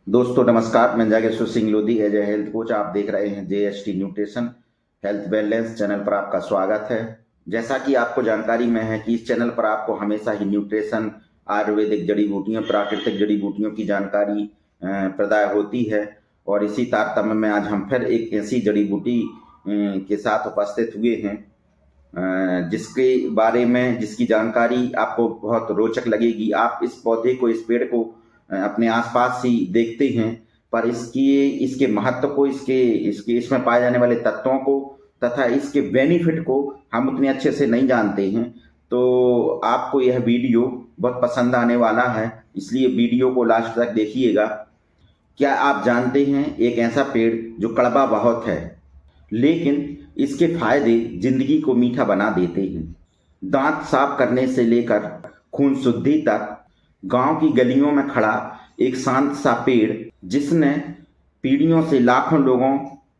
दोस्तों नमस्कार, मैं Jageshwar Singh Lodhi as a health coach. आप देख रहे हैं JST nutrition health balance channel पर आपका स्वागत है। जैसा कि आपको जानकारी में है कि इस चैनल पर आपको हमेशा ही न्यूट्रिशन, आयुर्वेदिक जड़ी बूटियों, प्राकृतिक जड़ी बूटियों की जानकारी प्रदान होती है। और इसी तारतम्य में आज हम फिर एक ऐसी जड़ी बूटी के साथ उपस्थित हुए हैं जिसके बारे में जिसकी जानकारी आपको बहुत रोचक लगेगी। आप इस पौधे को, इस पेड़ को अपने आसपास ही देखते हैं, पर इसके महत्व को, इसमें पाए जाने वाले तत्वों को तथा इसके बेनिफिट को हम उतने अच्छे से नहीं जानते हैं। तो आपको यह वीडियो बहुत पसंद आने वाला है, इसलिए वीडियो को लास्ट तक देखिएगा। क्या आप जानते हैं एक ऐसा पेड़ जो कड़वा बहुत है, लेकिन इसके फायदे जिंदगी को मीठा बना देते हैं। दांत साफ करने से लेकर खून शुद्धि तक गांव की गलियों में खड़ा एक शांत सा पेड़ जिसने पीढ़ियों से लाखों लोगों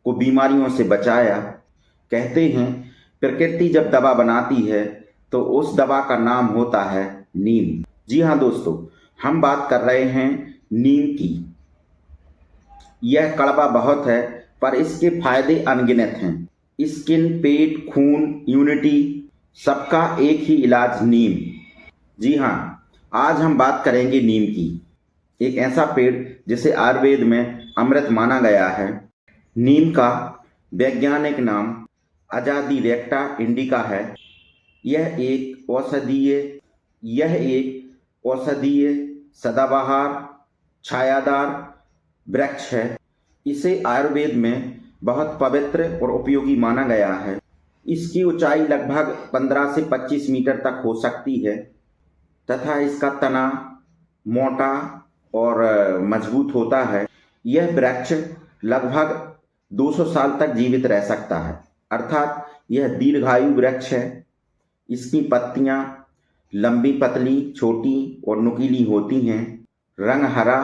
को बीमारियों से बचाया। कहते हैं प्रकृति जब दवा बनाती है तो उस दवा का नाम होता है नीम। जी हाँ दोस्तों, हम बात कर रहे हैं नीम की। यह कड़वा बहुत है पर इसके फायदे अनगिनत हैं। स्किन, पेट, खून, इम्यूनिटी, सबका एक ही इलाज नीम। जी हाँ, आज हम बात करेंगे नीम की, एक ऐसा पेड़ जिसे आयुर्वेद में अमृत माना गया है। नीम का वैज्ञानिक नाम अजादिरेक्टा इंडिका है। यह एक औषधीय सदाबहार छायादार वृक्ष है। इसे आयुर्वेद में बहुत पवित्र और उपयोगी माना गया है। इसकी ऊंचाई लगभग 15 से 25 मीटर तक हो सकती है तथा इसका तना मोटा और मजबूत होता है। यह वृक्ष लगभग 200 साल तक जीवित रह सकता है, अर्थात यह दीर्घायु वृक्ष है। इसकी पत्तियां लंबी, पतली, छोटी और नुकीली होती हैं। रंग हरा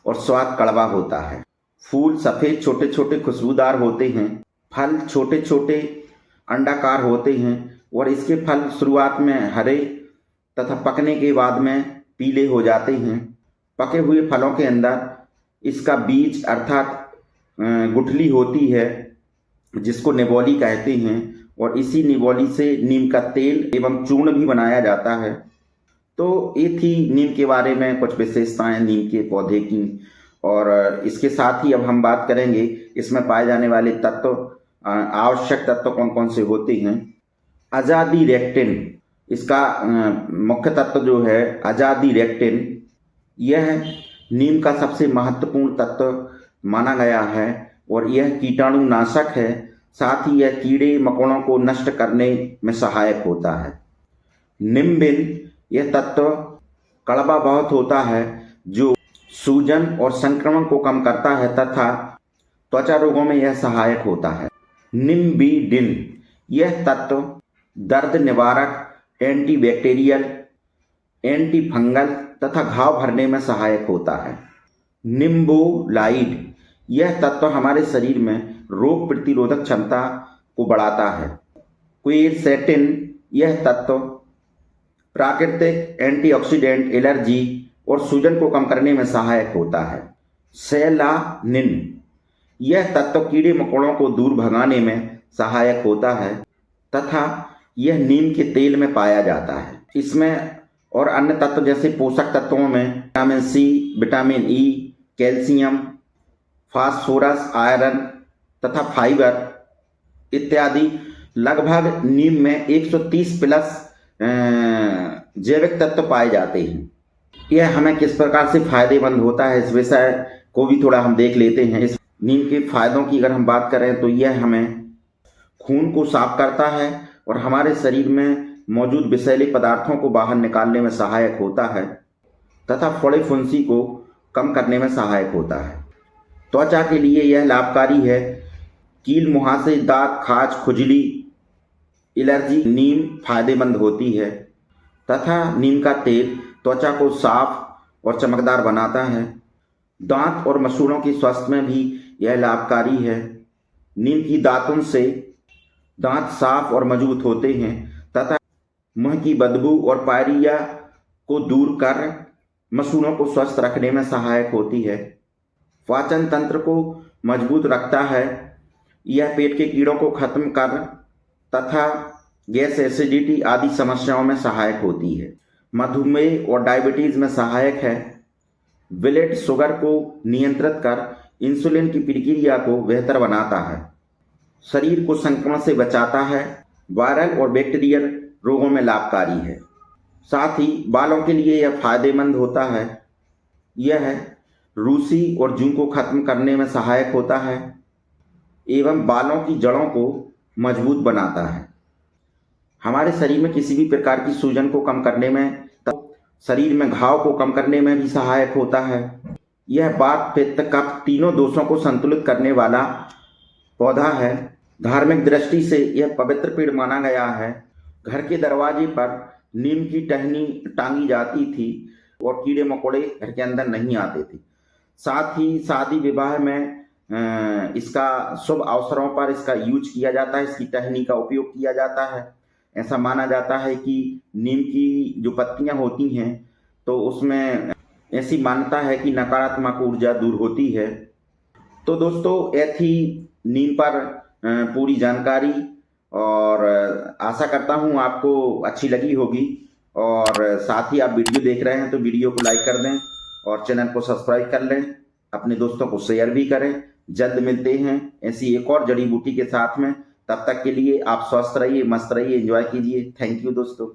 और स्वाद कड़वा होता है। फूल सफेद, छोटे छोटे, खुशबूदार होते हैं। फल छोटे छोटे अंडाकार होते हैं और इसके फल शुरुआत में हरे तथा पकने के बाद में पीले हो जाते हैं। पके हुए फलों के अंदर इसका बीज अर्थात गुठली होती है, जिसको निबोली कहते हैं, और इसी निबोली से नीम का तेल एवं चूर्ण भी बनाया जाता है। तो ये थी नीम के बारे में कुछ विशेषताएं नीम के पौधे की। और इसके साथ ही अब हम बात करेंगे इसमें पाए जाने वाले तत्व, आवश्यक तत्व कौन कौन से होते हैं। अजादिरेक्टिन, इसका मुख्य तत्व जो है अजादिरेक्टिन, यह नीम का सबसे महत्वपूर्ण तत्व माना गया है और यह कीटाणुनाशक है। साथ ही यह कीड़े मकोड़ों को नष्ट करने में सहायक होता है। निम्बिन, यह तत्व कड़वा बहुत होता है जो सूजन और संक्रमण को कम करता है तथा त्वचा रोगों में यह सहायक होता है। निम्बिडिन, यह तत्व दर्द निवारक, एंटीबैक्टीरियल, एंटी फंगल तथा घाव भरने में सहायक होता है। निम्बोलाइड, यह तत्व हमारे शरीर में रोग प्रतिरोधक क्षमता को बढ़ाता है। क्वेरसेटिन, यह तत्व प्राकृतिक एंटीऑक्सीडेंट, एलर्जी और सूजन को कम करने में सहायक होता है। सेलानिन, यह तत्व कीड़े मकोड़ों को दूर भगाने में सहायक होता है तथा यह नीम के तेल में पाया जाता है। इसमें और अन्य तत्व जैसे पोषक तत्वों में vitamin C, vitamin E, calcium, phosphorus, iron तथा फाइबर इत्यादि लगभग नीम में 130 प्लस जैविक तत्व पाए जाते हैं। यह हमें किस प्रकार से फायदेमंद होता है, इस विषय को भी थोड़ा हम देख लेते हैं। इस नीम के फायदों की अगर हम बात करें तो यह हमें खून को साफ करता है और हमारे शरीर में मौजूद विषैले पदार्थों को बाहर निकालने में सहायक होता है तथा फोड़े फुंसी को कम करने में सहायक होता है। त्वचा के लिए यह लाभकारी है। कील, मुहासे, दाग, खाज, खुजली, एलर्जी नीम फायदेमंद होती है तथा नीम का तेल त्वचा को साफ और चमकदार बनाता है। दांत और मसूड़ों की स्वास्थ्य में भी यह लाभकारी है। नीम की दातुन से दांत साफ और मजबूत होते हैं तथा मुंह की बदबू और पायरिया को दूर कर मसूड़ों को स्वस्थ रखने में सहायक होती है। पाचन तंत्र को मजबूत रखता है। यह पेट के कीड़ों को खत्म कर तथा गैस, एसिडिटी आदि समस्याओं में सहायक होती है। मधुमेह और डायबिटीज में सहायक है। ब्लड शुगर को नियंत्रित कर इंसुलिन की प्रक्रिया को बेहतर बनाता है। शरीर को संक्रमण से बचाता है। वायरल और बैक्टीरियल रोगों में लाभकारी है। साथ ही बालों के लिए यह फायदेमंद होता है। यह रूसी और जूं को खत्म करने में सहायक होता है एवं बालों की जड़ों को मजबूत बनाता है। हमारे शरीर में किसी भी प्रकार की सूजन को कम करने में, शरीर में घाव को कम करने में भी सहायक होता है। यह वात, पित्त, कफ तीनों दोषों को संतुलित करने वाला पौधा है। धार्मिक दृष्टि से यह पवित्र पेड़ माना गया है। घर के दरवाजे पर नीम की टहनी टांगी जाती थी और कीड़े मकोड़े घर के अंदर नहीं आते थे। साथ ही शादी विवाह में इसका शुभ अवसरों पर इसका यूज किया जाता है, इसकी टहनी का उपयोग किया जाता है। ऐसा माना जाता है कि नीम की जो पत्तियां होती हैं तो उसमें ऐसी मान्यता है कि नकारात्मक ऊर्जा दूर होती है। तो दोस्तों, ये थी नीम पर पूरी जानकारी और आशा करता हूँ आपको अच्छी लगी होगी। और साथ ही आप वीडियो देख रहे हैं तो वीडियो को लाइक कर दें और चैनल को सब्सक्राइब कर लें। अपने दोस्तों को शेयर भी करें। जल्द मिलते हैं ऐसी एक और जड़ी बूटी के साथ में। तब तक के लिए आप स्वस्थ रहिए, मस्त रहिए, एंजॉय कीजिए। थैंक यू दोस्तों।